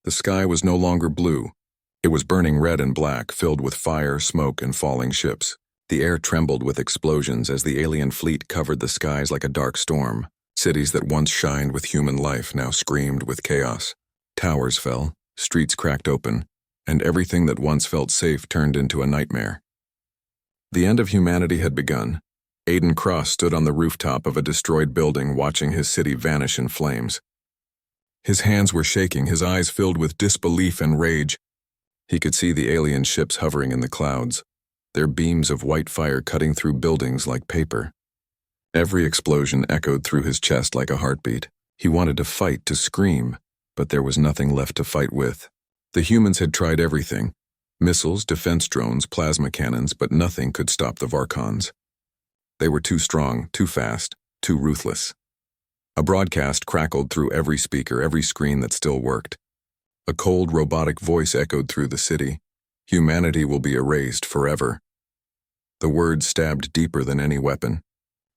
The sky was no longer blue. It was burning red and black, filled with fire, smoke, and falling ships. The air trembled with explosions as the alien fleet covered the skies like a dark storm. Cities that once shined with human life now screamed with chaos. Towers fell, streets cracked open, and everything that once felt safe turned into a nightmare. The end of humanity had begun. Aiden Cross stood on the rooftop of a destroyed building watching his city vanish in flames. His hands were shaking, his eyes filled with disbelief and rage. He could see the alien ships hovering in the clouds, their beams of white fire cutting through buildings like paper. Every explosion echoed through his chest like a heartbeat. He wanted to fight, to scream, but there was nothing left to fight with. The humans had tried everything: missiles, defense drones, plasma cannons, but nothing could stop the Varkons. They were too strong, too fast, too ruthless. A broadcast crackled through every speaker, every screen that still worked. A cold, robotic voice echoed through the city. Humanity will be erased forever. The words stabbed deeper than any weapon.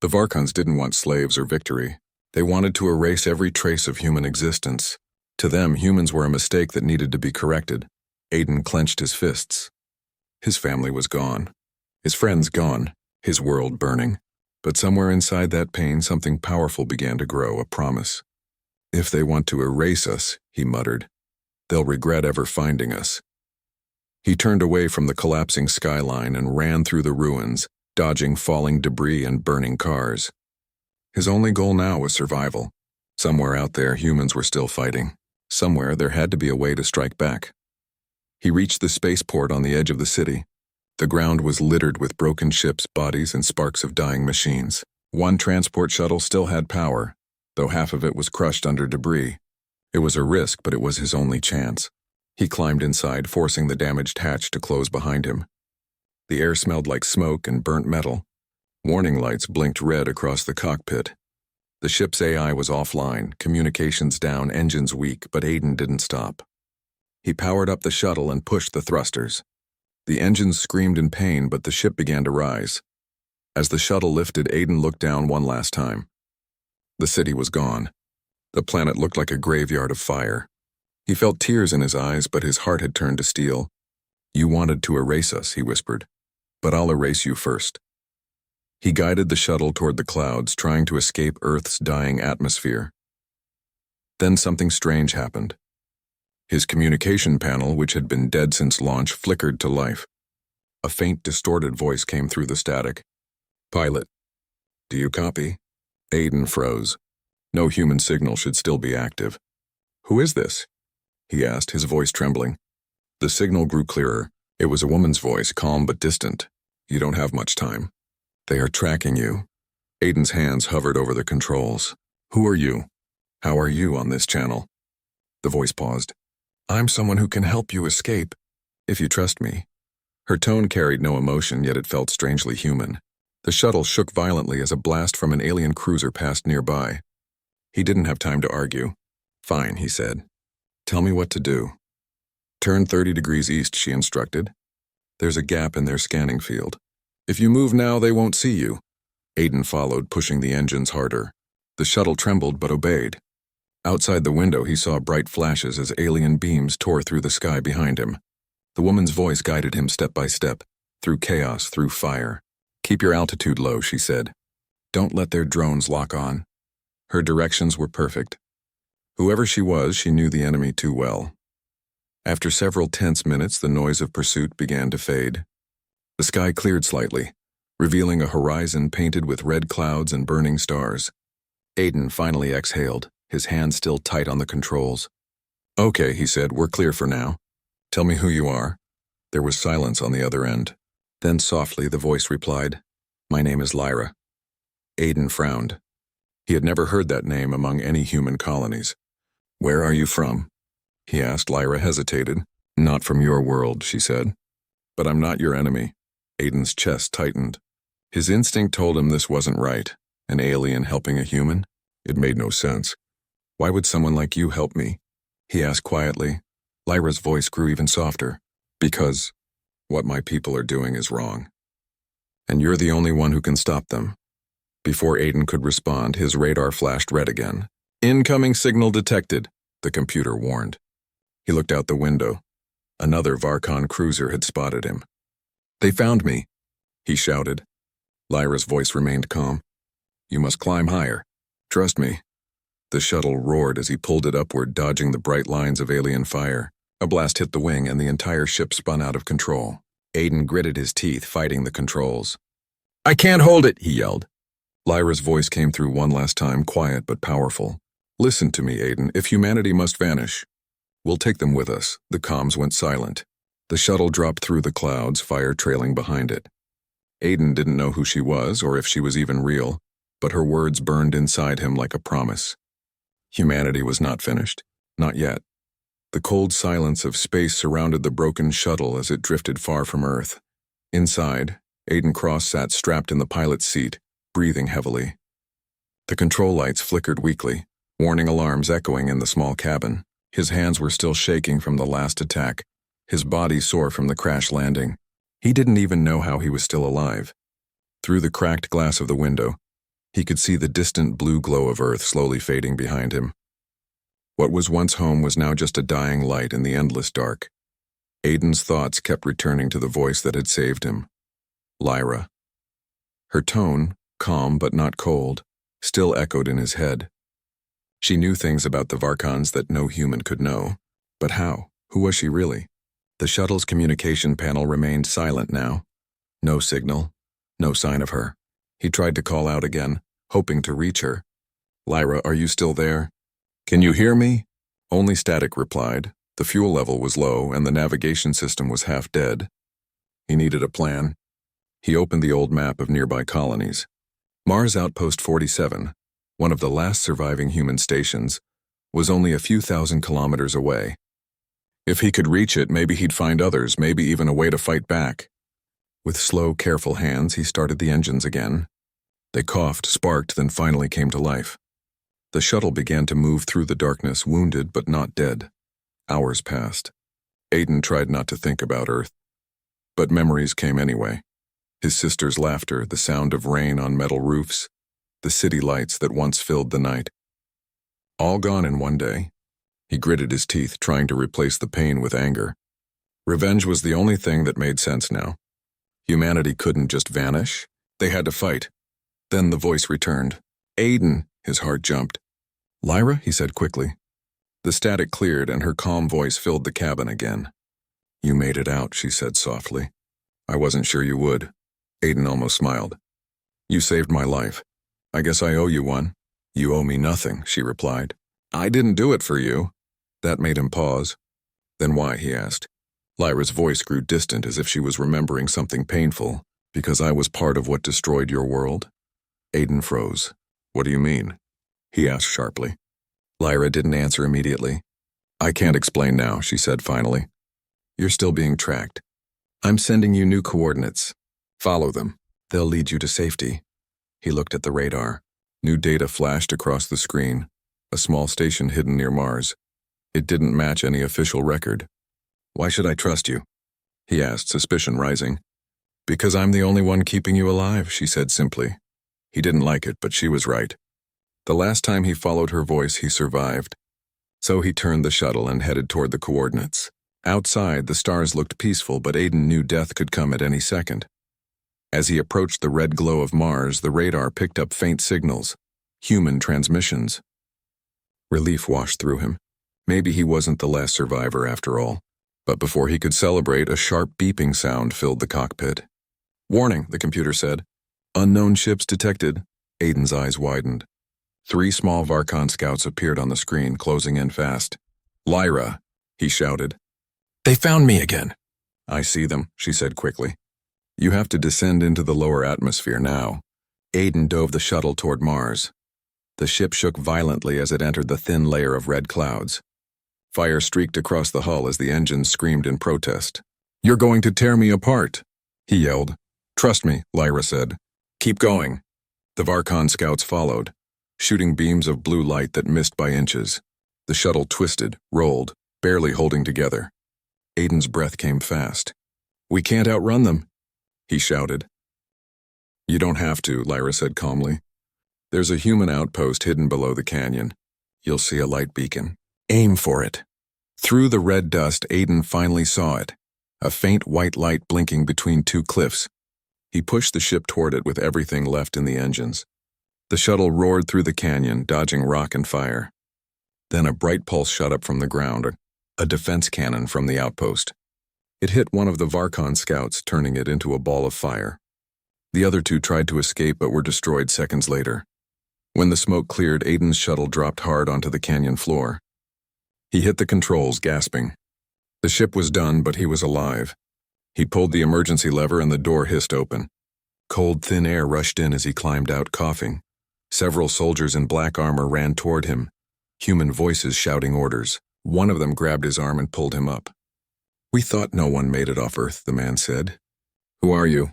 The Varkons didn't want slaves or victory. They wanted to erase every trace of human existence. To them, humans were a mistake that needed to be corrected. Aiden clenched his fists. His family was gone. His friends gone. His world burning. But somewhere inside that pain, something powerful began to grow, a promise. "If they want to erase us," he muttered, "they'll regret ever finding us." He turned away from the collapsing skyline and ran through the ruins, dodging falling debris and burning cars. His only goal now was survival. Somewhere out there, humans were still fighting. Somewhere there had to be a way to strike back. He reached the spaceport on the edge of the city. The ground was littered with broken ships, bodies, and sparks of dying machines. One transport shuttle still had power, though half of it was crushed under debris. It was a risk, but it was his only chance. He climbed inside, forcing the damaged hatch to close behind him. The air smelled like smoke and burnt metal. Warning lights blinked red across the cockpit. The ship's AI was offline, communications down, engines weak, but Aiden didn't stop. He powered up the shuttle and pushed the thrusters. The engines screamed in pain, but the ship began to rise. As the shuttle lifted, Aiden looked down one last time. The city was gone. The planet looked like a graveyard of fire. He felt tears in his eyes, but his heart had turned to steel. "You wanted to erase us," he whispered, "but I'll erase you first." He guided the shuttle toward the clouds, trying to escape Earth's dying atmosphere. Then something strange happened. His communication panel, which had been dead since launch, flickered to life. A faint, distorted voice came through the static. "Pilot, do you copy?" Aiden froze. No human signal should still be active. "Who is this?" he asked, his voice trembling. The signal grew clearer. It was a woman's voice, calm but distant. "You don't have much time. They are tracking you." Aiden's hands hovered over the controls. "Who are you? How are you on this channel?" The voice paused. "I'm someone who can help you escape, if you trust me." Her tone carried no emotion, yet it felt strangely human. The shuttle shook violently as a blast from an alien cruiser passed nearby. He didn't have time to argue. "Fine," he said. "Tell me what to do." "Turn 30 degrees east," she instructed. "There's a gap in their scanning field. If you move now, they won't see you." Aiden followed, pushing the engines harder. The shuttle trembled but obeyed. Outside the window, he saw bright flashes as alien beams tore through the sky behind him. The woman's voice guided him step by step, through chaos, through fire. "Keep your altitude low," she said. "Don't let their drones lock on." Her directions were perfect. Whoever she was, she knew the enemy too well. After several tense minutes, the noise of pursuit began to fade. The sky cleared slightly, revealing a horizon painted with red clouds and burning stars. Aiden finally exhaled, his hands still tight on the controls. "Okay," he said, "we're clear for now. Tell me who you are." There was silence on the other end. Then softly the voice replied, "My name is Lyra." Aiden frowned. He had never heard that name among any human colonies. "Where are you from?" he asked. Lyra hesitated. "Not from your world," she said. "But I'm not your enemy." Aiden's chest tightened. His instinct told him this wasn't right. An alien helping a human? It made no sense. "Why would someone like you help me?" he asked quietly. Lyra's voice grew even softer. "Because what my people are doing is wrong. And you're the only one who can stop them." Before Aiden could respond, his radar flashed red again. "Incoming signal detected," the computer warned. He looked out the window. Another Varkon cruiser had spotted him. "They found me," he shouted. Lyra's voice remained calm. "You must climb higher. Trust me." The shuttle roared as he pulled it upward, dodging the bright lines of alien fire. A blast hit the wing and the entire ship spun out of control. Aiden gritted his teeth, fighting the controls. "I can't hold it," he yelled. Lyra's voice came through one last time, quiet but powerful. "Listen to me, Aiden. If humanity must vanish, we'll take them with us." The comms went silent. The shuttle dropped through the clouds, fire trailing behind it. Aiden didn't know who she was or if she was even real, but her words burned inside him like a promise. Humanity was not finished. Not yet. The cold silence of space surrounded the broken shuttle as it drifted far from Earth. Inside, Aiden Cross sat strapped in the pilot's seat, breathing heavily. The control lights flickered weakly, warning alarms echoing in the small cabin. His hands were still shaking from the last attack, his body sore from the crash landing. He didn't even know how he was still alive. Through the cracked glass of the window, he could see the distant blue glow of Earth slowly fading behind him. What was once home was now just a dying light in the endless dark. Aiden's thoughts kept returning to the voice that had saved him. Lyra. Her tone, calm but not cold, still echoed in his head. She knew things about the Varkons that no human could know. But how? Who was she really? The shuttle's communication panel remained silent now. No signal, no sign of her. He tried to call out again, hoping to reach her. "Lyra, are you still there? Can you hear me?" Only static replied. The fuel level was low and the navigation system was half dead. He needed a plan. He opened the old map of nearby colonies. Mars Outpost 47, one of the last surviving human stations, was only a few thousand kilometers away. If he could reach it, maybe he'd find others, maybe even a way to fight back. With slow, careful hands, he started the engines again. They coughed, sparked, then finally came to life. The shuttle began to move through the darkness, wounded but not dead. Hours passed. Aiden tried not to think about Earth. But memories came anyway. His sister's laughter, the sound of rain on metal roofs, the city lights that once filled the night. All gone in one day. He gritted his teeth, trying to replace the pain with anger. Revenge was the only thing that made sense now. Humanity couldn't just vanish. They had to fight. Then the voice returned. "Aiden," his heart jumped. "Lyra," he said quickly. The static cleared and her calm voice filled the cabin again. "You made it out," she said softly. "I wasn't sure you would." Aiden almost smiled. "You saved my life. I guess I owe you one." "You owe me nothing," she replied. "I didn't do it for you." That made him pause. "Then why?" he asked. Lyra's voice grew distant as if she was remembering something painful. "Because I was part of what destroyed your world?" Aiden froze. "What do you mean?" he asked sharply. Lyra didn't answer immediately. "I can't explain now," she said finally. "You're still being tracked. I'm sending you new coordinates. Follow them. They'll lead you to safety." He looked at the radar. New data flashed across the screen. A small station hidden near Mars. It didn't match any official record. "Why should I trust you?" he asked, suspicion rising. "Because I'm the only one keeping you alive," she said simply. He didn't like it, but she was right. The last time he followed her voice, he survived. So he turned the shuttle and headed toward the coordinates. Outside, the stars looked peaceful, but Aiden knew death could come at any second. As he approached the red glow of Mars, the radar picked up faint signals. Human transmissions. Relief washed through him. Maybe he wasn't the last survivor after all. But before he could celebrate, a sharp beeping sound filled the cockpit. "Warning," the computer said. "Unknown ships detected." Aiden's eyes widened. 3 small Varkon scouts appeared on the screen, closing in fast. "Lyra," he shouted. "They found me again." "I see them," she said quickly. "You have to descend into the lower atmosphere now." Aiden dove the shuttle toward Mars. The ship shook violently as it entered the thin layer of red clouds. Fire streaked across the hull as the engines screamed in protest. "You're going to tear me apart," he yelled. "Trust me," Lyra said. "Keep going." The Varkon scouts followed, shooting beams of blue light that missed by inches. The shuttle twisted, rolled, barely holding together. Aiden's breath came fast. "We can't outrun them," he shouted. "You don't have to," Lyra said calmly. "There's a human outpost hidden below the canyon. You'll see a light beacon. Aim for it." Through the red dust, Aiden finally saw it, a faint white light blinking between two cliffs. He pushed the ship toward it with everything left in the engines. The shuttle roared through the canyon, dodging rock and fire. Then a bright pulse shot up from the ground, a defense cannon from the outpost. It hit one of the Varkon scouts, turning it into a ball of fire. The other two tried to escape but were destroyed seconds later. When the smoke cleared, Aiden's shuttle dropped hard onto the canyon floor. He hit the controls, gasping. The ship was done, but he was alive. He pulled the emergency lever and the door hissed open. Cold, thin air rushed in as he climbed out, coughing. Several soldiers in black armor ran toward him, human voices shouting orders. One of them grabbed his arm and pulled him up. "We thought no one made it off Earth," the man said. "Who are you?"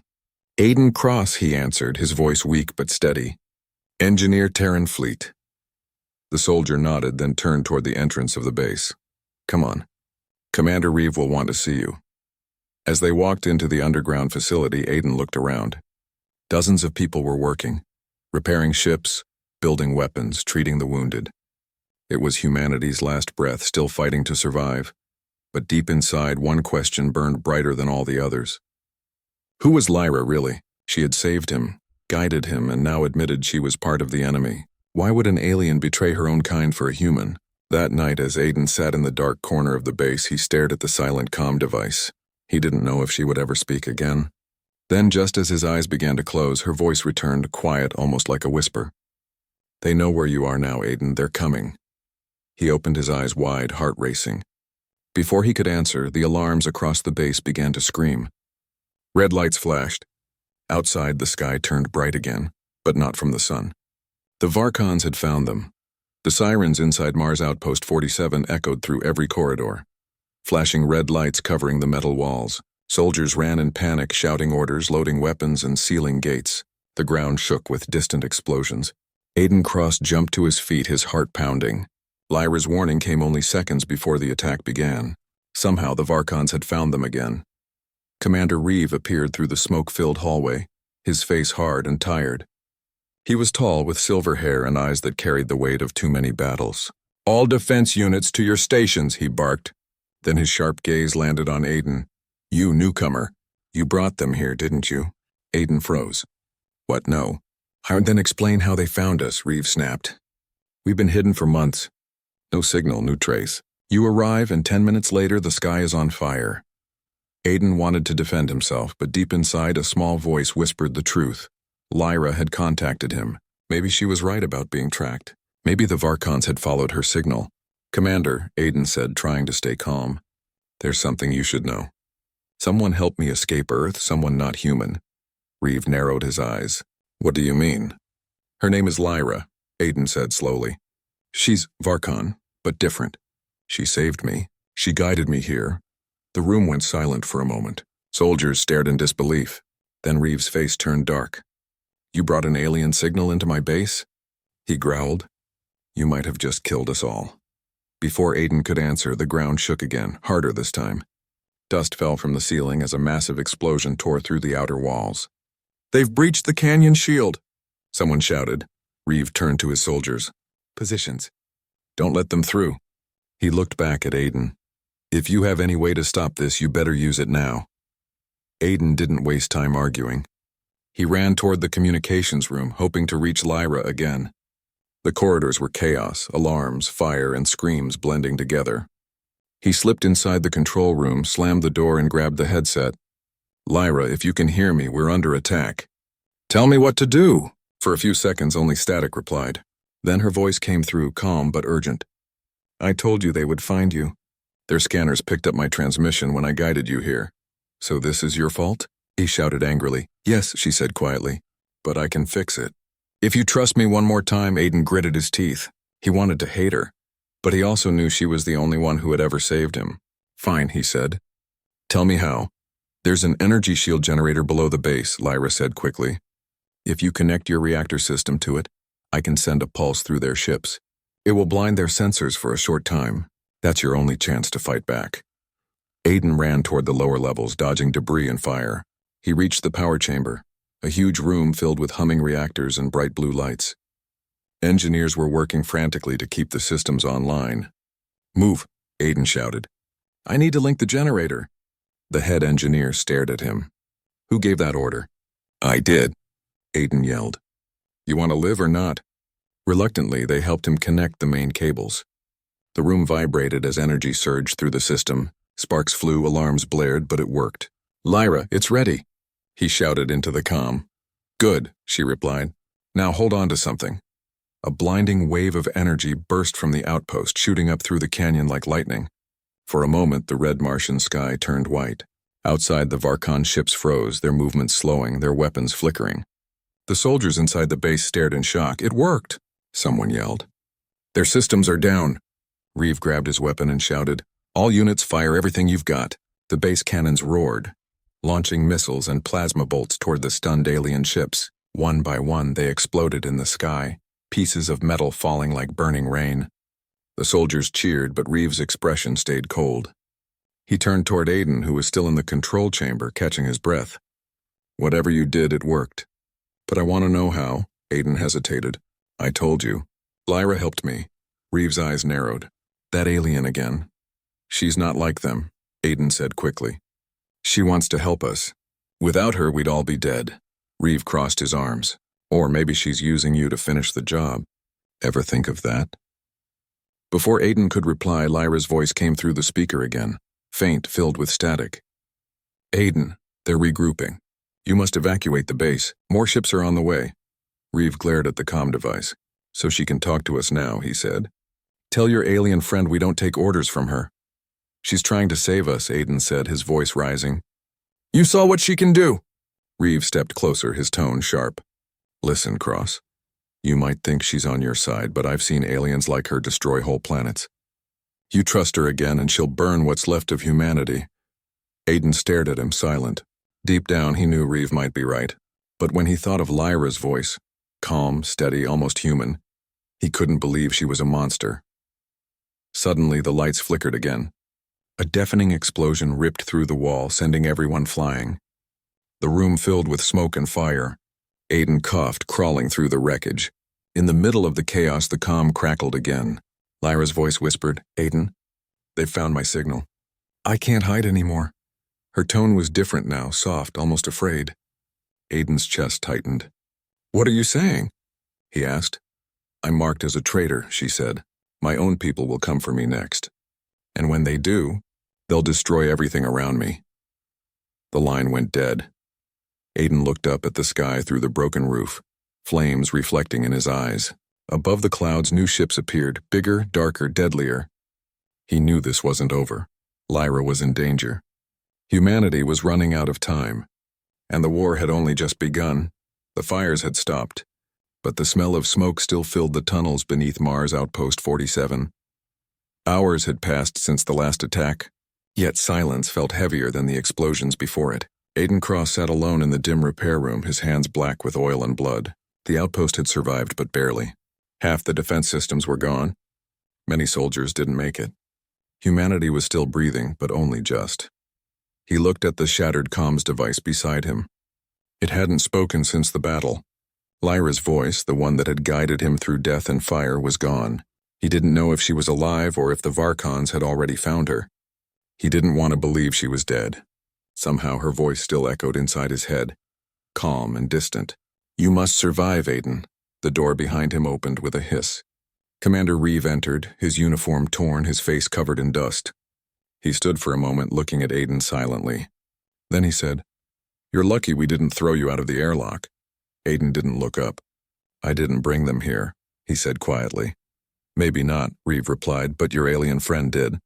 "Aiden Cross," he answered, his voice weak but steady. "Engineer Terran Fleet." The soldier nodded, then turned toward the entrance of the base. "Come on. Commander Reeve will want to see you." As they walked into the underground facility, Aiden looked around. Dozens of people were working, repairing ships, building weapons, treating the wounded. It was humanity's last breath, still fighting to survive. But deep inside, one question burned brighter than all the others. Who was Lyra, really? She had saved him, guided him, and now admitted she was part of the enemy. Why would an alien betray her own kind for a human? That night, as Aiden sat in the dark corner of the base, he stared at the silent comm device. He didn't know if she would ever speak again. Then, just as his eyes began to close, her voice returned, quiet, almost like a whisper. "They know where you are now, Aiden. They're coming." He opened his eyes wide, heart racing. Before he could answer, the alarms across the base began to scream. Red lights flashed. Outside, the sky turned bright again, but not from the sun. The Varkons had found them. The sirens inside Mars Outpost 47 echoed through every corridor. Flashing red lights covering the metal walls. Soldiers ran in panic, shouting orders, loading weapons, and sealing gates. The ground shook with distant explosions. Aiden Cross jumped to his feet, his heart pounding. Lyra's warning came only seconds before the attack began. Somehow the Varkons had found them again. Commander Reeve appeared through the smoke-filled hallway, his face hard and tired. He was tall, with silver hair and eyes that carried the weight of too many battles. "All defense units to your stations," he barked. Then his sharp gaze landed on Aiden. "You newcomer. You brought them here, didn't you?" Aiden froze. "What, no?" "Then explain how they found us," Reeve snapped. "We've been hidden for months. No signal, no trace. You arrive, and 10 minutes later, the sky is on fire." Aiden wanted to defend himself, but deep inside, a small voice whispered the truth. Lyra had contacted him. Maybe she was right about being tracked. Maybe the Varkons had followed her signal. "Commander," Aiden said, trying to stay calm. "There's something you should know. Someone helped me escape Earth, someone not human." Reeve narrowed his eyes. "What do you mean?" "Her name is Lyra," Aiden said slowly. "She's Varkon, but different. She saved me. She guided me here." The room went silent for a moment. Soldiers stared in disbelief. Then Reeve's face turned dark. "You brought an alien signal into my base?" He growled. "You might have just killed us all." Before Aiden could answer, the ground shook again, harder this time. Dust fell from the ceiling as a massive explosion tore through the outer walls. "They've breached the canyon shield," someone shouted. Reeve turned to his soldiers. "Positions. Don't let them through." He looked back at Aiden. "If you have any way to stop this, you better use it now." Aiden didn't waste time arguing. He ran toward the communications room, hoping to reach Lyra again. The corridors were chaos, alarms, fire, and screams blending together. He slipped inside the control room, slammed the door, and grabbed the headset. "Lyra, if you can hear me, we're under attack." "Tell me what to do." For a few seconds, only static replied. Then her voice came through, calm but urgent. "I told you they would find you. Their scanners picked up my transmission when I guided you here. So this is your fault?" he shouted angrily. "Yes," she said quietly, "but I can fix it." "If you trust me one more time," Aiden gritted his teeth. He wanted to hate her, but he also knew she was the only one who had ever saved him. "Fine," he said. "Tell me how." "There's an energy shield generator below the base," Lyra said quickly. "If you connect your reactor system to it, I can send a pulse through their ships. It will blind their sensors for a short time. That's your only chance to fight back." Aiden ran toward the lower levels, dodging debris and fire. He reached the power chamber, a huge room filled with humming reactors and bright blue lights. Engineers were working frantically to keep the systems online. "Move," Aiden shouted. I need to link the generator. The head engineer stared at him. Who gave that order? I did, Aiden yelled. You want to live or not? Reluctantly, they helped him connect the main cables. The room vibrated as energy surged through the system. Sparks flew, alarms blared, but it worked. Lyra, it's ready, he shouted into the comm. Good, she replied. Now hold on to something. A blinding wave of energy burst from the outpost, shooting up through the canyon like lightning. For a moment, the red Martian sky turned white. Outside, the Varkon ships froze, their movements slowing, their weapons flickering. The soldiers inside the base stared in shock. It worked, someone yelled. Their systems are down. Reeve grabbed his weapon and shouted, All units fire everything you've got. The base cannons roared, launching missiles and plasma bolts toward the stunned alien ships. One by one, they exploded in the sky, pieces of metal falling like burning rain. The soldiers cheered, but Reeve's expression stayed cold. He turned toward Aiden, who was still in the control chamber, catching his breath. Whatever you did, it worked. But I want to know how. Aiden hesitated. I told you. Lyra helped me. Reeve's eyes narrowed. That alien again. She's not like them, Aiden said quickly. She wants to help us. Without her, we'd all be dead. Reeve crossed his arms. Or maybe she's using you to finish the job. Ever think of that? Before Aiden could reply, Lyra's voice came through the speaker again, faint, filled with static. Aiden, they're regrouping. You must evacuate the base. More ships are on the way. Reeve glared at the comm device. So she can talk to us now, he said. Tell your alien friend we don't take orders from her. She's trying to save us, Aiden said, his voice rising. You saw what she can do. Reeve stepped closer, his tone sharp. Listen, Cross. You might think she's on your side, but I've seen aliens like her destroy whole planets. You trust her again and she'll burn what's left of humanity. Aiden stared at him, silent. Deep down, he knew Reeve might be right. But when he thought of Lyra's voice, calm, steady, almost human, he couldn't believe she was a monster. Suddenly, the lights flickered again. A deafening explosion ripped through the wall, sending everyone flying. The room filled with smoke and fire. Aiden coughed, crawling through the wreckage. In the middle of the chaos, the comm crackled again. Lyra's voice whispered, Aiden, they've found my signal. I can't hide anymore. Her tone was different now, soft, almost afraid. Aiden's chest tightened. What are you saying? He asked. I'm marked as a traitor, she said. My own people will come for me next. And when they do, they'll destroy everything around me. The line went dead. Aiden looked up at the sky through the broken roof, flames reflecting in his eyes. Above the clouds, new ships appeared, bigger, darker, deadlier. He knew this wasn't over. Lyra was in danger. Humanity was running out of time. And the war had only just begun. The fires had stopped. But the smell of smoke still filled the tunnels beneath Mars Outpost 47. Hours had passed since the last attack, yet silence felt heavier than the explosions before it. Aiden Cross sat alone in the dim repair room, his hands black with oil and blood. The outpost had survived, but barely. Half the defense systems were gone. Many soldiers didn't make it. Humanity was still breathing, but only just. He looked at the shattered comms device beside him. It hadn't spoken since the battle. Lyra's voice, the one that had guided him through death and fire, was gone. He didn't know if she was alive or if the Varkons had already found her. He didn't want to believe she was dead. Somehow her voice still echoed inside his head, calm and distant. You must survive, Aiden. The door behind him opened with a hiss. Commander Reeve entered, his uniform torn, his face covered in dust. He stood for a moment looking at Aiden silently. Then he said, You're lucky we didn't throw you out of the airlock. Aiden didn't look up. I didn't bring them here, he said quietly. Maybe not, Reeve replied, but your alien friend did.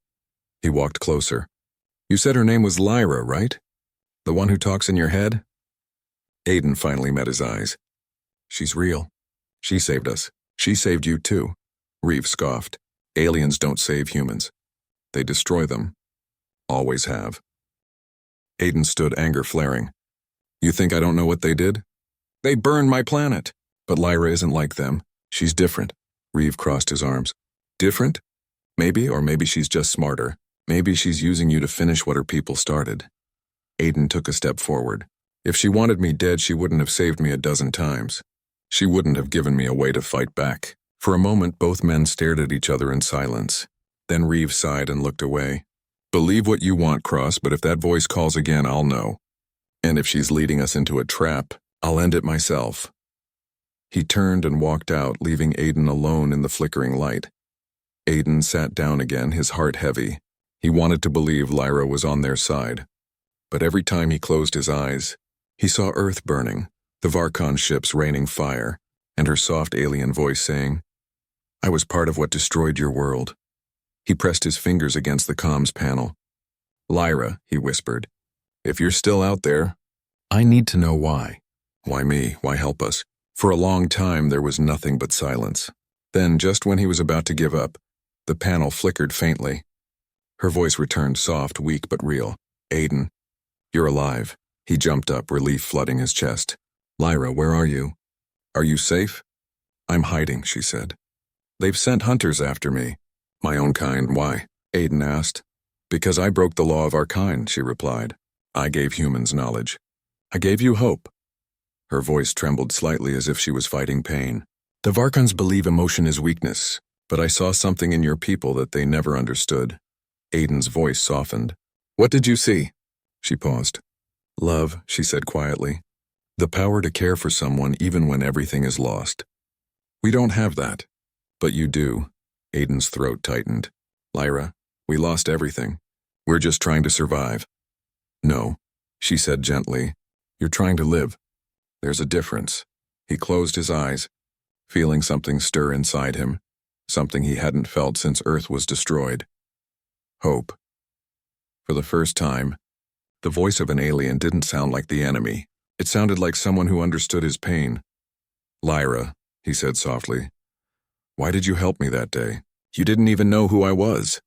He walked closer. You said her name was Lyra, right? The one who talks in your head? Aiden finally met his eyes. She's real. She saved us. She saved you too. Reeve scoffed. Aliens don't save humans. They destroy them. Always have. Aiden stood, anger flaring. You think I don't know what they did? They burned my planet. But Lyra isn't like them. She's different. Reeve crossed his arms. Different? Maybe, or maybe she's just smarter. Maybe she's using you to finish what her people started. Aiden took a step forward. If she wanted me dead, she wouldn't have saved me a dozen times. She wouldn't have given me a way to fight back. For a moment, both men stared at each other in silence. Then Reeves sighed and looked away. Believe what you want, Cross, but if that voice calls again, I'll know. And if she's leading us into a trap, I'll end it myself. He turned and walked out, leaving Aiden alone in the flickering light. Aiden sat down again, his heart heavy. He wanted to believe Lyra was on their side. But every time he closed his eyes, he saw Earth burning, the Varkon ships raining fire, and her soft alien voice saying, I was part of what destroyed your world. He pressed his fingers against the comms panel. Lyra, he whispered, if you're still out there, I need to know why. Why me? Why help us? For a long time there was nothing but silence. Then, just when he was about to give up, the panel flickered faintly. Her voice returned, soft, weak but real. Aiden, you're alive. He jumped up, relief flooding his chest. Lyra, where are you? Are you safe? I'm hiding, she said. They've sent hunters after me. My own kind, why? Aiden asked. Because I broke the law of our kind, she replied. I gave humans knowledge. I gave you hope. Her voice trembled slightly as if she was fighting pain. The Varkons believe emotion is weakness, but I saw something in your people that they never understood. Aiden's voice softened. What did you see? She paused. Love, she said quietly. The power to care for someone even when everything is lost. We don't have that. But you do. Aiden's throat tightened. Lyra, we lost everything. We're just trying to survive. No, she said gently. You're trying to live. There's a difference. He closed his eyes, feeling something stir inside him, something he hadn't felt since Earth was destroyed. Hope. For the first time, the voice of an alien didn't sound like the enemy. It sounded like someone who understood his pain. Lyra, he said softly, why did you help me that day? You didn't even know who I was.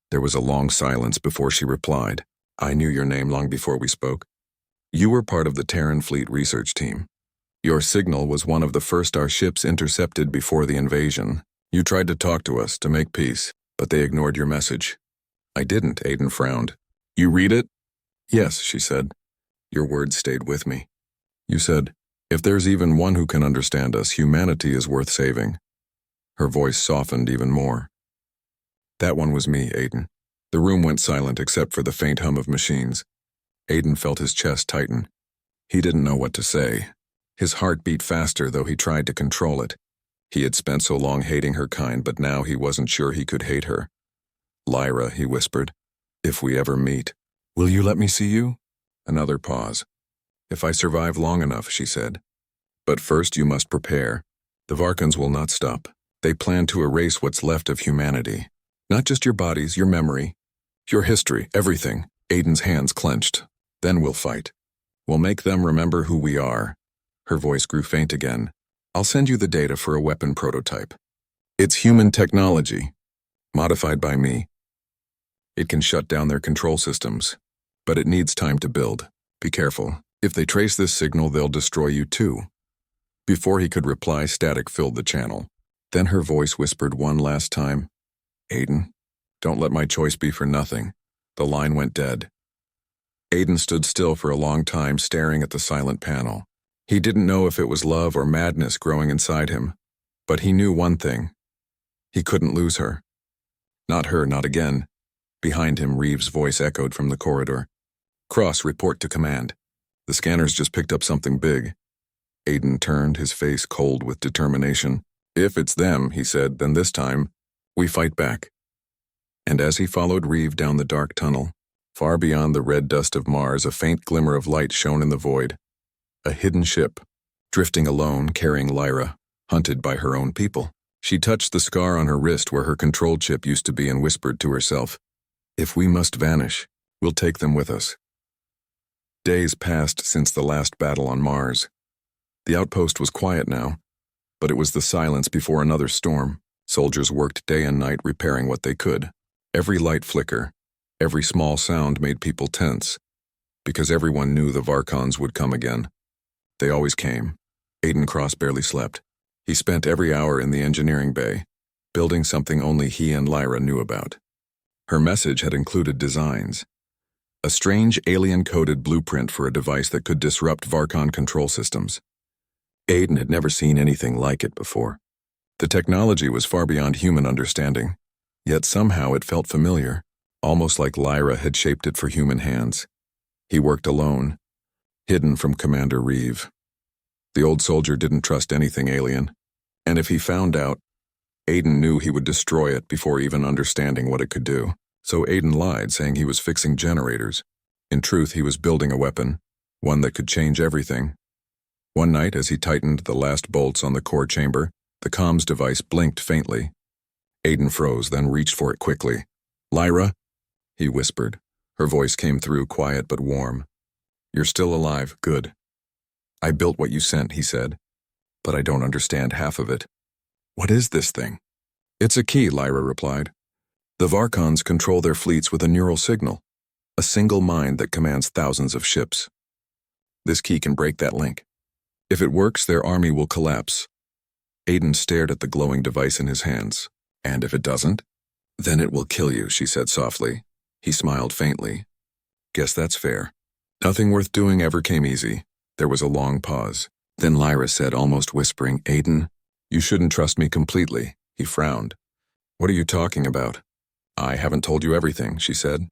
There was a long silence before she replied. I knew your name long before we spoke. You were part of the Terran Fleet research team. Your signal was one of the first our ships intercepted before the invasion. You tried to talk to us, to make peace, but they ignored your message. I didn't, Aiden frowned. You read it? Yes, she said. Your words stayed with me. You said, if there's even one who can understand us, humanity is worth saving. Her voice softened even more. That one was me, Aiden. The room went silent except for the faint hum of machines. Aiden felt his chest tighten. He didn't know what to say. His heart beat faster, though he tried to control it. He had spent so long hating her kind, but now he wasn't sure he could hate her. Lyra, he whispered, if we ever meet, will you let me see you? Another pause. If I survive long enough, she said. But first you must prepare. The Varkons will not stop. They plan to erase what's left of humanity. Not just your bodies, your memory, your history, everything. Aiden's hands clenched. Then we'll fight. We'll make them remember who we are. Her voice grew faint again. I'll send you the data for a weapon prototype. It's human technology, modified by me. It can shut down their control systems, but it needs time to build. Be careful. If they trace this signal, they'll destroy you too. Before he could reply, static filled the channel. Then her voice whispered one last time, Aiden, don't let my choice be for nothing. The line went dead. Aiden stood still for a long time, staring at the silent panel. He didn't know if it was love or madness growing inside him, but he knew one thing. He couldn't lose her. Not her, not again. Behind him, Reeves' voice echoed from the corridor. Cross, report to command. The scanners just picked up something big. Aiden turned, his face cold with determination. If it's them, he said, then this time, we fight back. And as he followed Reeve down the dark tunnel, far beyond the red dust of Mars, a faint glimmer of light shone in the void. A hidden ship, drifting alone, carrying Lyra, hunted by her own people. She touched the scar on her wrist where her control chip used to be and whispered to herself, if we must vanish, we'll take them with us. Days passed since the last battle on Mars. The outpost was quiet now, but it was the silence before another storm. Soldiers worked day and night repairing what they could. Every light flicker, every small sound made people tense, because everyone knew the Varkons would come again. They always came. Aiden Cross barely slept. He spent every hour in the engineering bay, building something only he and Lyra knew about. Her message had included designs. A strange alien-coded blueprint for a device that could disrupt Varkon control systems. Aiden had never seen anything like it before. The technology was far beyond human understanding, Yet somehow it felt familiar, almost like Lyra had shaped it for human hands. He worked alone, hidden from Commander Reeve. The old soldier didn't trust anything alien, and if he found out, Aiden knew he would destroy it before even understanding what it could do. So Aiden lied, saying he was fixing generators. In truth, he was building a weapon, one that could change everything. One night, as he tightened the last bolts on the core chamber, the comms device blinked faintly. Aiden froze, then reached for it quickly. "Lyra?" he whispered. Her voice came through, quiet but warm. "You're still alive, good. I built what you sent," he said, "but I don't understand half of it." "What is this thing?" "It's a key," Lyra replied. "The Varkons control their fleets with a neural signal, a single mind that commands thousands of ships. This key can break that link. If it works, their army will collapse." Aiden stared at the glowing device in his hands. "And if it doesn't?" "Then it will kill you," she said softly. He smiled faintly. "Guess that's fair." Nothing worth doing ever came easy. There was a long pause. Then Lyra said, almost whispering, "Aiden, you shouldn't trust me completely." He frowned. "What are you talking about?" "I haven't told you everything," she said.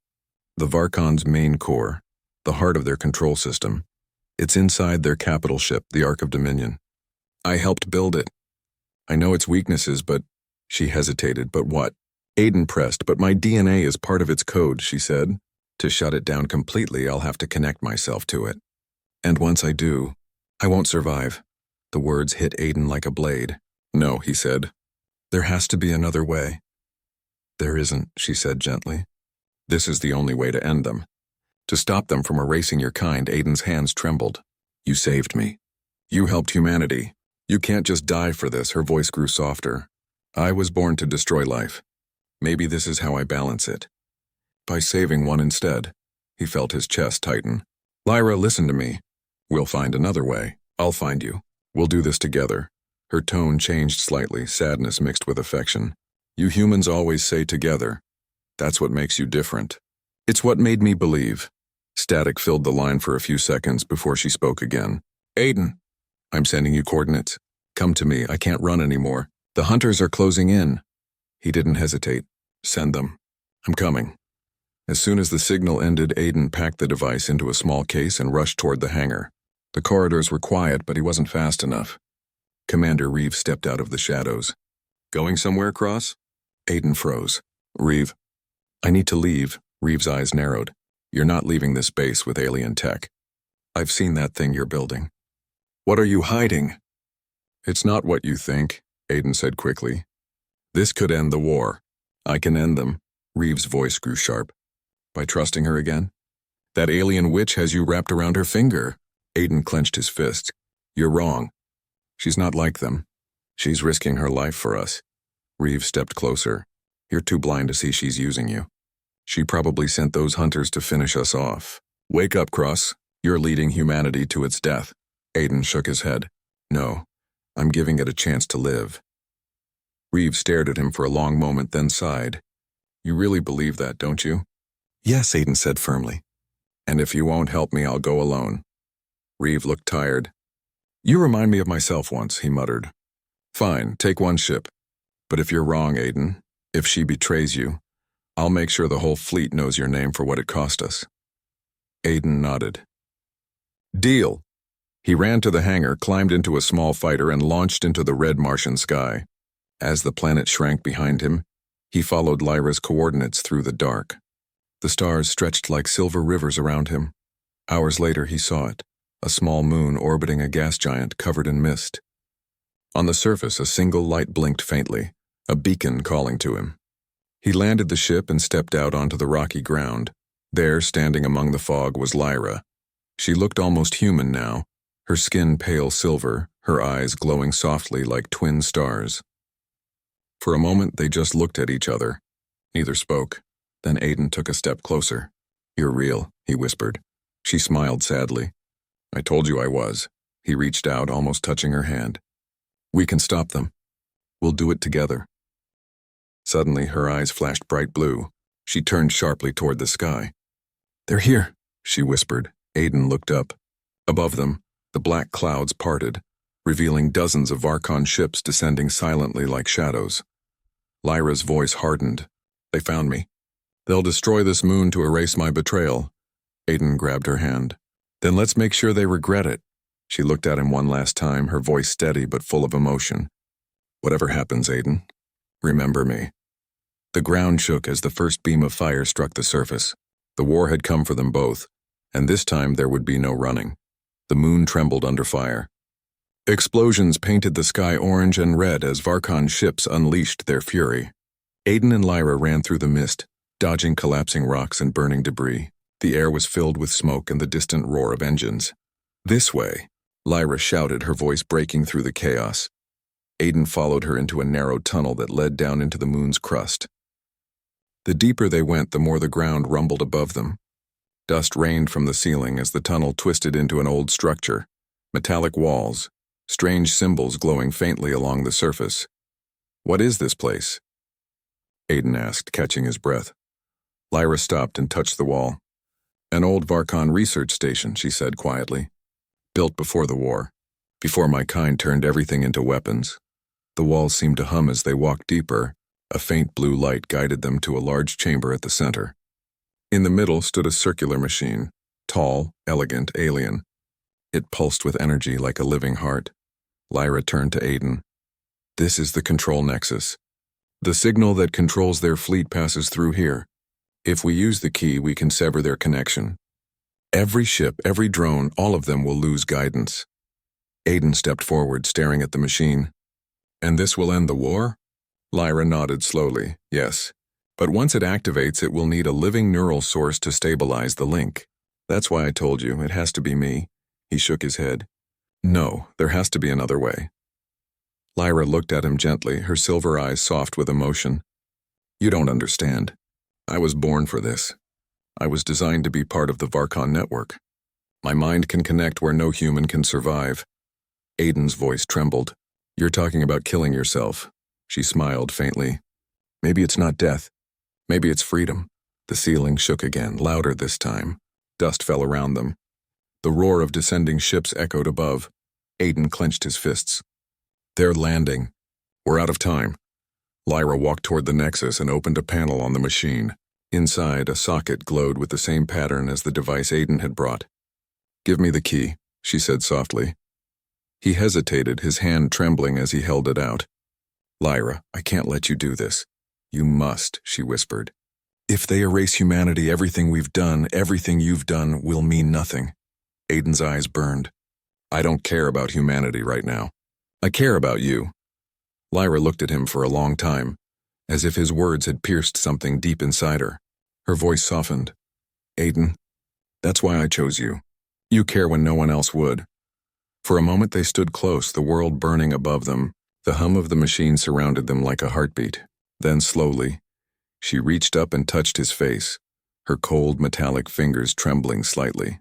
"The Varkon's main core, the heart of their control system. It's inside their capital ship, the Ark of Dominion. I helped build it. I know its weaknesses, but—" She hesitated. "But what?" Aiden pressed. "But my DNA is part of its code," she said. "To shut it down completely, I'll have to connect myself to it. And once I do, I won't survive." The words hit Aiden like a blade. "No," he said. "There has to be another way." "There isn't," she said gently. "This is the only way to end them. To stop them from erasing your kind." Aiden's hands trembled. "You saved me. You helped humanity. You can't just die for this." Her voice grew softer. "I was born to destroy life. Maybe this is how I balance it. By saving one instead." He felt his chest tighten. "Lyra, listen to me. We'll find another way. I'll find you. We'll do this together." Her tone changed slightly, sadness mixed with affection. "You humans always say together. That's what makes you different. It's what made me believe." Static filled the line for a few seconds before she spoke again. "Aiden, I'm sending you coordinates. Come to me. I can't run anymore. The hunters are closing in." He didn't hesitate. "Send them. I'm coming." As soon as the signal ended, Aiden packed the device into a small case and rushed toward the hangar. The corridors were quiet, but he wasn't fast enough. Commander Reeve stepped out of the shadows. "Going somewhere, Cross?" Aiden froze. "Reeve, I need to leave." Reeve's eyes narrowed. "You're not leaving this base with alien tech. I've seen that thing you're building." "What are you hiding?" "It's not what you think," Aiden said quickly. "This could end the war. I can end them." Reeve's voice grew sharp. "By trusting her again? That alien witch has you wrapped around her finger." Aiden clenched his fist. "You're wrong. She's not like them. She's risking her life for us." Reeve stepped closer. "You're too blind to see she's using you. She probably sent those hunters to finish us off. Wake up, Cross. You're leading humanity to its death." Aiden shook his head. "No, I'm giving it a chance to live." Reeve stared at him for a long moment, then sighed. "You really believe that, don't you?" "Yes," Aiden said firmly. "And if you won't help me, I'll go alone." Reeve looked tired. "You remind me of myself once," he muttered. "Fine, take one ship. But if you're wrong, Aiden, if she betrays you, I'll make sure the whole fleet knows your name for what it cost us." Aiden nodded. "Deal." He ran to the hangar, climbed into a small fighter, and launched into the red Martian sky. As the planet shrank behind him, he followed Lyra's coordinates through the dark. The stars stretched like silver rivers around him. Hours later, he saw it, a small moon orbiting a gas giant covered in mist. On the surface, a single light blinked faintly, a beacon calling to him. He landed the ship and stepped out onto the rocky ground. There, standing among the fog, was Lyra. She looked almost human now, her skin pale silver, her eyes glowing softly like twin stars. For a moment, they just looked at each other. Neither spoke. Then Aiden took a step closer. "You're real," he whispered. She smiled sadly. "I told you I was." He reached out, almost touching her hand. "We can stop them. We'll do it together." Suddenly, her eyes flashed bright blue. She turned sharply toward the sky. "They're here," she whispered. Aiden looked up. Above them, the black clouds parted, revealing dozens of Varkon ships descending silently like shadows. Lyra's voice hardened. They found me. They'll destroy this moon to erase my betrayal. Aiden grabbed her hand. Then let's make sure they regret it. She looked at him one last time, her voice steady but full of emotion. Whatever happens, Aiden, remember me. The ground shook as the first beam of fire struck the surface. The war had come for them both, and this time there would be no running. The moon trembled under fire. Explosions painted the sky orange and red as Varkon's ships unleashed their fury. Aiden and Lyra ran through the mist, dodging collapsing rocks and burning debris. The air was filled with smoke and the distant roar of engines. This way, Lyra shouted, her voice breaking through the chaos. Aiden followed her into a narrow tunnel that led down into the moon's crust. The deeper they went, the more the ground rumbled above them. Dust rained from the ceiling as the tunnel twisted into an old structure. Metallic walls, strange symbols glowing faintly along the surface. What is this place? Aiden asked, catching his breath. Lyra stopped and touched the wall. An old Varkon research station, she said quietly. Built before the war, before my kind turned everything into weapons. The walls seemed to hum as they walked deeper. A faint blue light guided them to a large chamber at the center. In the middle stood a circular machine, tall, elegant, alien. It pulsed with energy like a living heart. Lyra turned to Aiden. This is the control nexus. The signal that controls their fleet passes through here. If we use the key, we can sever their connection. Every ship, every drone, all of them will lose guidance. Aiden stepped forward, staring at the machine. And this will end the war? Lyra nodded slowly, yes. But once it activates, it will need a living neural source to stabilize the link. That's why I told you, it has to be me. He shook his head. No, there has to be another way. Lyra looked at him gently, her silver eyes soft with emotion. You don't understand. I was born for this. I was designed to be part of the Varkon network. My mind can connect where no human can survive. Aiden's voice trembled. You're talking about killing yourself. She smiled faintly. Maybe it's not death. Maybe it's freedom. The ceiling shook again, louder this time. Dust fell around them. The roar of descending ships echoed above. Aiden clenched his fists. They're landing. We're out of time. Lyra walked toward the nexus and opened a panel on the machine. Inside, a socket glowed with the same pattern as the device Aiden had brought. Give me the key, she said softly. He hesitated, his hand trembling as he held it out. Lyra, I can't let you do this. You must, she whispered. If they erase humanity, everything we've done, everything you've done, will mean nothing. Aiden's eyes burned. I don't care about humanity right now. I care about you. Lyra looked at him for a long time, as if his words had pierced something deep inside her. Her voice softened. Aiden, that's why I chose you. You care when no one else would. For a moment they stood close, the world burning above them. The hum of the machine surrounded them like a heartbeat. Then slowly, she reached up and touched his face, her cold metallic fingers trembling slightly.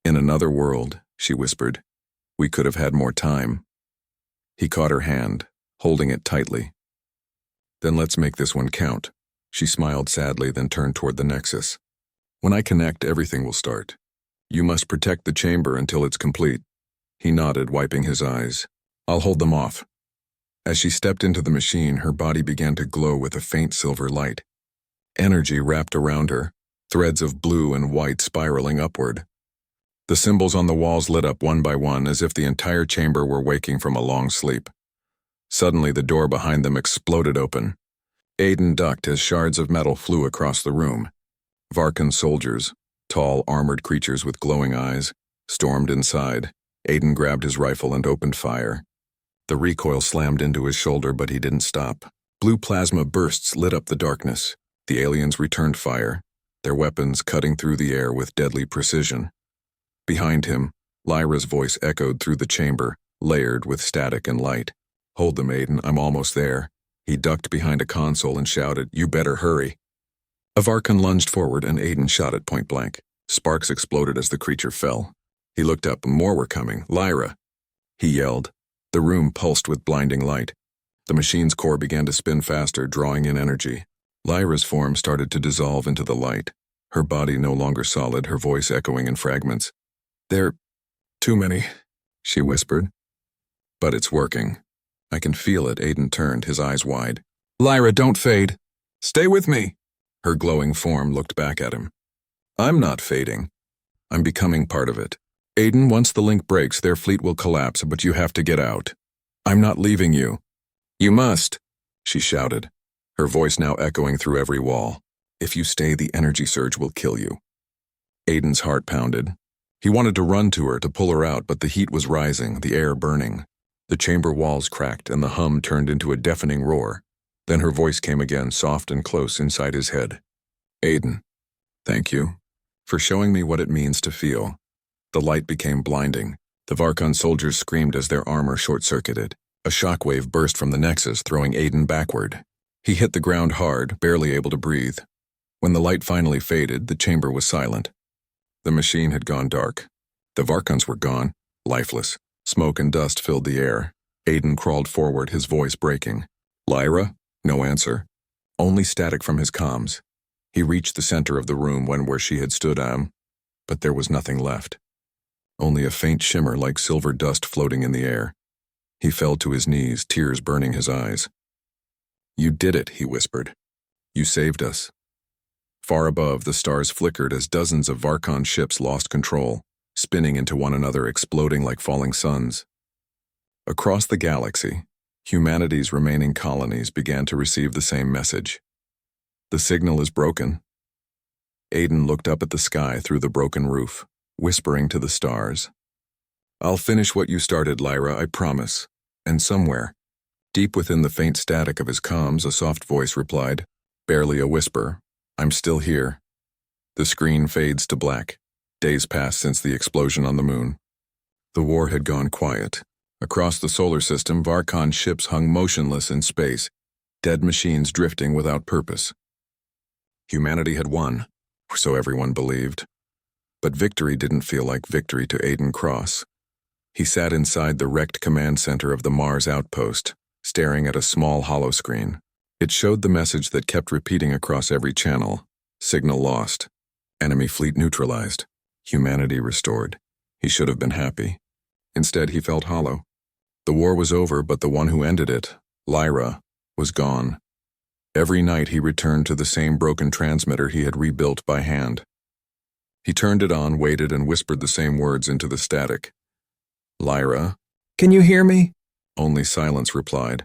In another world, she whispered, we could have had more time. He caught her hand, holding it tightly. Then let's make this one count. She smiled sadly, then turned toward the nexus. When I connect, everything will start. You must protect the chamber until it's complete. He nodded, wiping his eyes. I'll hold them off. As she stepped into the machine, her body began to glow with a faint silver light. Energy wrapped around her, threads of blue and white spiraling upward. The symbols on the walls lit up one by one as if the entire chamber were waking from a long sleep. Suddenly, the door behind them exploded open. Aiden ducked as shards of metal flew across the room. Varkon soldiers, tall, armored creatures with glowing eyes, stormed inside. Aiden grabbed his rifle and opened fire. The recoil slammed into his shoulder, but he didn't stop. Blue plasma bursts lit up the darkness. The aliens returned fire, their weapons cutting through the air with deadly precision. Behind him, Lyra's voice echoed through the chamber, layered with static and light. Hold them, Aiden, I'm almost there. He ducked behind a console and shouted, you better hurry. A Varkon lunged forward and Aiden shot it point blank. Sparks exploded as the creature fell. He looked up, more were coming. Lyra! He yelled. The room pulsed with blinding light. The machine's core began to spin faster, drawing in energy. Lyra's form started to dissolve into the light, her body no longer solid, her voice echoing in fragments. There too many, she whispered. But it's working. I can feel it. Aiden turned, his eyes wide. Lyra, don't fade. Stay with me. Her glowing form looked back at him. I'm not fading. I'm becoming part of it. Aiden, once the link breaks, their fleet will collapse, but you have to get out. I'm not leaving you. You must, she shouted, her voice now echoing through every wall. If you stay, the energy surge will kill you. Aiden's heart pounded. He wanted to run to her, to pull her out, but the heat was rising, the air burning. The chamber walls cracked, and the hum turned into a deafening roar. Then her voice came again, soft and close inside his head. Aiden, thank you for showing me what it means to feel. The light became blinding. The Varkon soldiers screamed as their armor short-circuited. A shockwave burst from the nexus, throwing Aiden backward. He hit the ground hard, barely able to breathe. When the light finally faded, the chamber was silent. The machine had gone dark. The Varkons were gone, lifeless. Smoke and dust filled the air. Aiden crawled forward, his voice breaking. Lyra? No answer. Only static from his comms. He reached the center of the room where she had stood, but there was nothing left. Only a faint shimmer like silver dust floating in the air. He fell to his knees, tears burning his eyes. You did it, he whispered. You saved us. Far above, the stars flickered as dozens of Varkon ships lost control, spinning into one another, exploding like falling suns. Across the galaxy, humanity's remaining colonies began to receive the same message. The signal is broken. Aiden looked up at the sky through the broken roof, whispering to the stars. I'll finish what you started, Lyra, I promise. And somewhere, deep within the faint static of his comms, a soft voice replied, barely a whisper, I'm still here. The screen fades to black. Days pass since the explosion on the moon. The war had gone quiet. Across the solar system, Varkon ships hung motionless in space, dead machines drifting without purpose. Humanity had won, or so everyone believed. But victory didn't feel like victory to Aiden Cross. He sat inside the wrecked command center of the Mars outpost, staring at a small holoscreen. It showed the message that kept repeating across every channel. Signal lost. Enemy fleet neutralized. Humanity restored. He should have been happy. Instead, he felt hollow. The war was over, but the one who ended it, Lyra, was gone. Every night he returned to the same broken transmitter he had rebuilt by hand. He turned it on, waited, and whispered the same words into the static. Lyra, can you hear me? Only silence replied.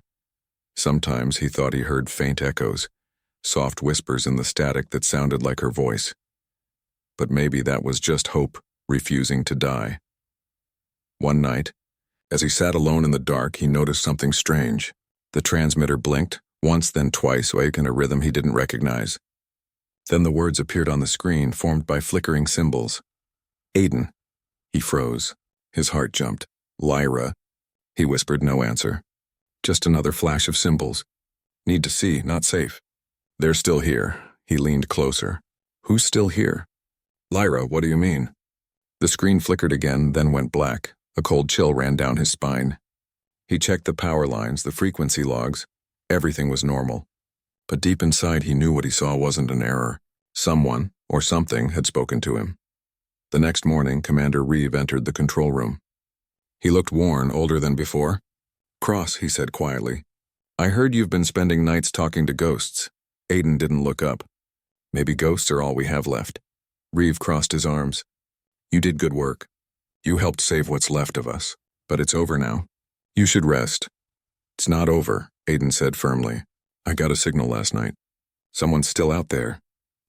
Sometimes he thought he heard faint echoes, soft whispers in the static that sounded like her voice. But maybe that was just hope, refusing to die. One night, as he sat alone in the dark, he noticed something strange. The transmitter blinked, once then twice, awake in a rhythm he didn't recognize. Then the words appeared on the screen, formed by flickering symbols. Aiden. He froze. His heart jumped. Lyra. He whispered, no answer. Just another flash of symbols. Need to see, not safe. They're still here. He leaned closer. Who's still here? Lyra, what do you mean? The screen flickered again, then went black. A cold chill ran down his spine. He checked the power lines, the frequency logs. Everything was normal. But deep inside he knew what he saw wasn't an error. Someone, or something, had spoken to him. The next morning, Commander Reeve entered the control room. He looked worn, older than before. Cross, he said quietly. I heard you've been spending nights talking to ghosts. Aiden didn't look up. Maybe ghosts are all we have left. Reeve crossed his arms. You did good work. You helped save what's left of us. But it's over now. You should rest. It's not over, Aiden said firmly. I got a signal last night. Someone's still out there.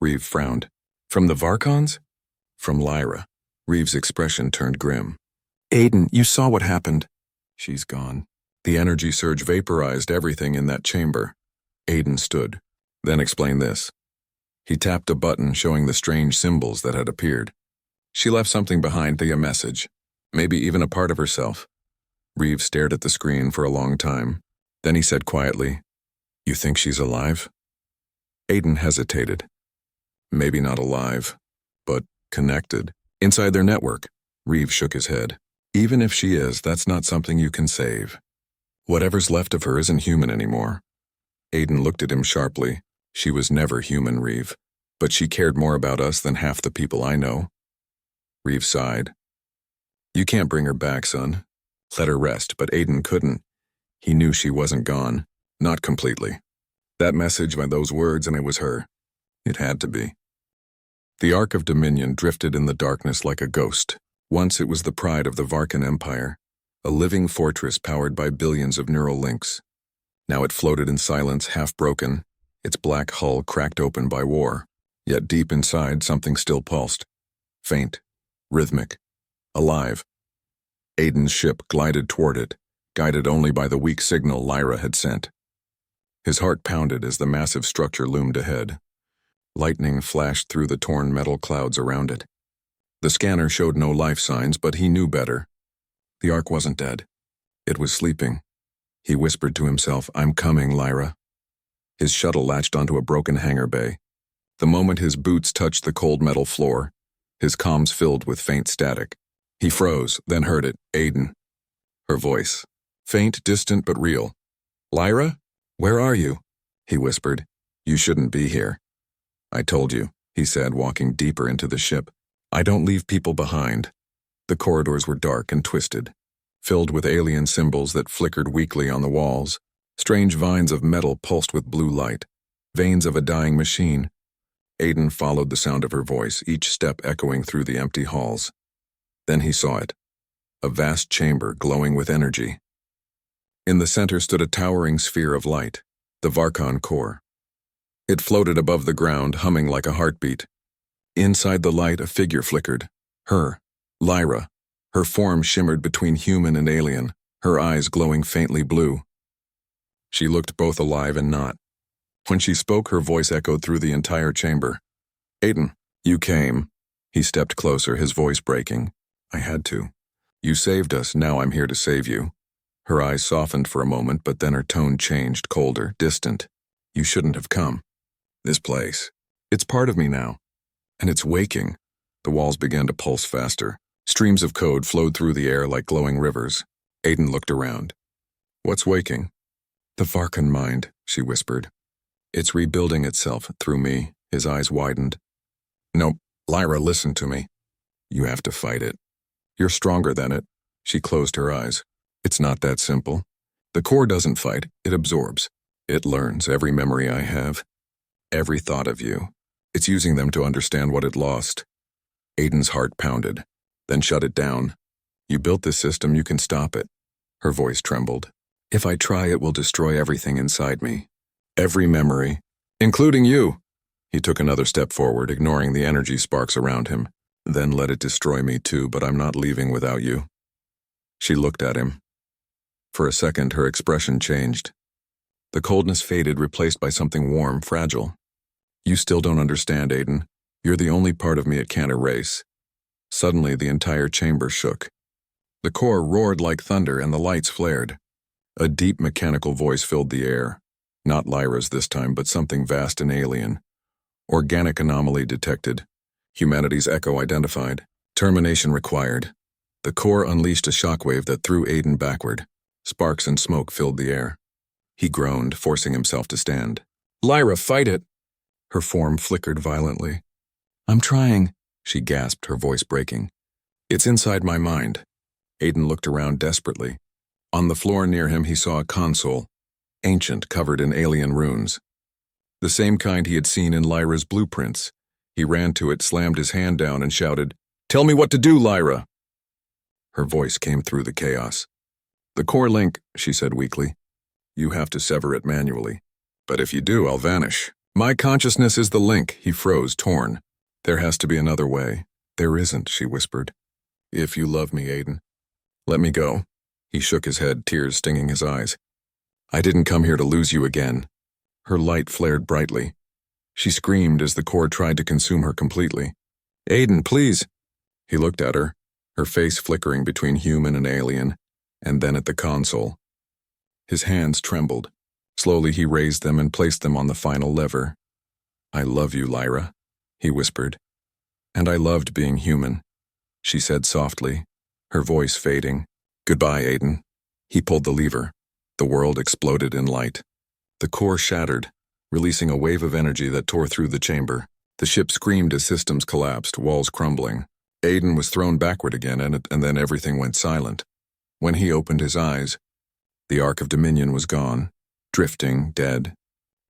Reeve frowned. From the Varkons? From Lyra. Reeve's expression turned grim. Aiden, you saw what happened. She's gone. The energy surge vaporized everything in that chamber. Aiden stood, then explained this. He tapped a button showing the strange symbols that had appeared. She left something behind, a message, maybe even a part of herself. Reeve stared at the screen for a long time. Then he said quietly, You think she's alive? Aiden hesitated. Maybe not alive, but connected. Inside their network. Reeve shook his head. Even if she is, that's not something you can save. Whatever's left of her isn't human anymore. Aiden looked at him sharply. She was never human, Reeve. But she cared more about us than half the people I know. Reeve sighed. You can't bring her back, son. Let her rest, but Aiden couldn't. He knew she wasn't gone. Not completely. That message by those words, and it was her. It had to be. The Ark of Dominion drifted in the darkness like a ghost. Once it was the pride of the Varkan Empire, a living fortress powered by billions of neural links. Now it floated in silence, half-broken, its black hull cracked open by war. Yet deep inside, something still pulsed. Faint, rhythmic, alive. Aiden's ship glided toward it, guided only by the weak signal Lyra had sent. His heart pounded as the massive structure loomed ahead. Lightning flashed through the torn metal clouds around it. The scanner showed no life signs, but he knew better. The Ark wasn't dead. It was sleeping. He whispered to himself, "I'm coming, Lyra." His shuttle latched onto a broken hangar bay. The moment his boots touched the cold metal floor, his comms filled with faint static. He froze, then heard it, Aiden. Her voice. Faint, distant, but real. "Lyra? Where are you?" He whispered. "You shouldn't be here." "I told you," he said, walking deeper into the ship. "I don't leave people behind." The corridors were dark and twisted, filled with alien symbols that flickered weakly on the walls. Strange vines of metal pulsed with blue light, veins of a dying machine. Aiden followed the sound of her voice, each step echoing through the empty halls. Then he saw it, a vast chamber glowing with energy. In the center stood a towering sphere of light, the Varkan core. It floated above the ground, humming like a heartbeat. Inside the light, a figure flickered. Her, Lyra. Her form shimmered between human and alien, her eyes glowing faintly blue. She looked both alive and not. When she spoke, her voice echoed through the entire chamber. "Aiden, you came." He stepped closer, his voice breaking. "I had to. You saved us, now I'm here to save you." Her eyes softened for a moment, but then her tone changed, colder, distant. "You shouldn't have come. This place. It's part of me now. And it's waking." The walls began to pulse faster. Streams of code flowed through the air like glowing rivers. Aiden looked around. "What's waking?" "The Varkan mind," she whispered. "It's rebuilding itself through me." His eyes widened. "No, Lyra, listen to me. You have to fight it. You're stronger than it." She closed her eyes. "It's not that simple. The core doesn't fight, it absorbs. It learns every memory I have, every thought of you. It's using them to understand what it lost." Aiden's heart pounded, then shut it down. "You built this system, you can stop it." Her voice trembled. "If I try, it will destroy everything inside me. Every memory, including you." He took another step forward, ignoring the energy sparks around him. "Then let it destroy me too, but I'm not leaving without you." She looked at him. For a second, her expression changed. The coldness faded, replaced by something warm, fragile. "You still don't understand, Aiden. You're the only part of me it can't erase." Suddenly, the entire chamber shook. The core roared like thunder, and the lights flared. A deep mechanical voice filled the air. Not Lyra's this time, but something vast and alien. Organic anomaly detected. Humanity's echo identified. Termination required. The core unleashed a shockwave that threw Aiden backward. Sparks and smoke filled the air. He groaned, forcing himself to stand. "Lyra, fight it!" Her form flickered violently. "I'm trying," she gasped, her voice breaking. "It's inside my mind." Aiden looked around desperately. On the floor near him, he saw a console, ancient, covered in alien runes. The same kind he had seen in Lyra's blueprints. He ran to it, slammed his hand down, and shouted, "Tell me what to do, Lyra!" Her voice came through the chaos. "The core link," she said weakly. "You have to sever it manually. But if you do, I'll vanish. My consciousness is the link." He froze, torn. "There has to be another way." "There isn't," she whispered. "If you love me, Aiden. Let me go." He shook his head, tears stinging his eyes. "I didn't come here to lose you again." Her light flared brightly. She screamed as the core tried to consume her completely. "Aiden, please." He looked at her, her face flickering between human and alien, and then at the console. His hands trembled. Slowly he raised them and placed them on the final lever. "I love you, Lyra," he whispered. "And I loved being human," she said softly, her voice fading. "Goodbye, Aiden." He pulled the lever. The world exploded in light. The core shattered, releasing a wave of energy that tore through the chamber. The ship screamed as systems collapsed, walls crumbling. Aiden was thrown backward again, and then everything went silent. When he opened his eyes, the Ark of Dominion was gone, drifting, dead.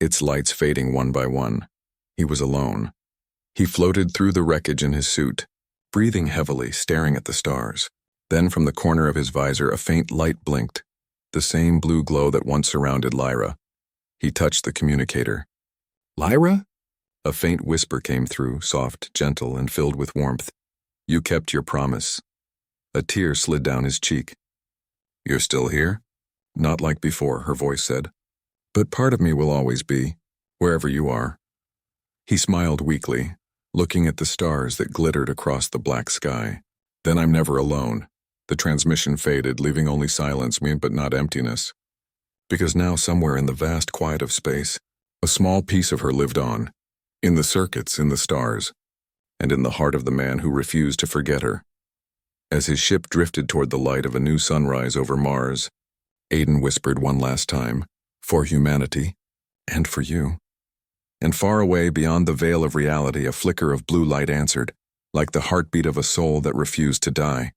its lights fading one by one. He was alone. He floated through the wreckage in his suit, breathing heavily, staring at the stars. Then from the corner of his visor, a faint light blinked, the same blue glow that once surrounded Lyra. He touched the communicator. "Lyra?" A faint whisper came through, soft, gentle, and filled with warmth. "You kept your promise." A tear slid down his cheek. "You're still here?" "Not like before," her voice said. "But part of me will always be, wherever you are." He smiled weakly, looking at the stars that glittered across the black sky. "Then I'm never alone." The transmission faded, leaving only silence, but not emptiness. Because now somewhere in the vast quiet of space, a small piece of her lived on. In the circuits, in the stars, and in the heart of the man who refused to forget her. As his ship drifted toward the light of a new sunrise over Mars, Aiden whispered one last time, "For humanity, and for you." And far away beyond the veil of reality, a flicker of blue light answered, like the heartbeat of a soul that refused to die.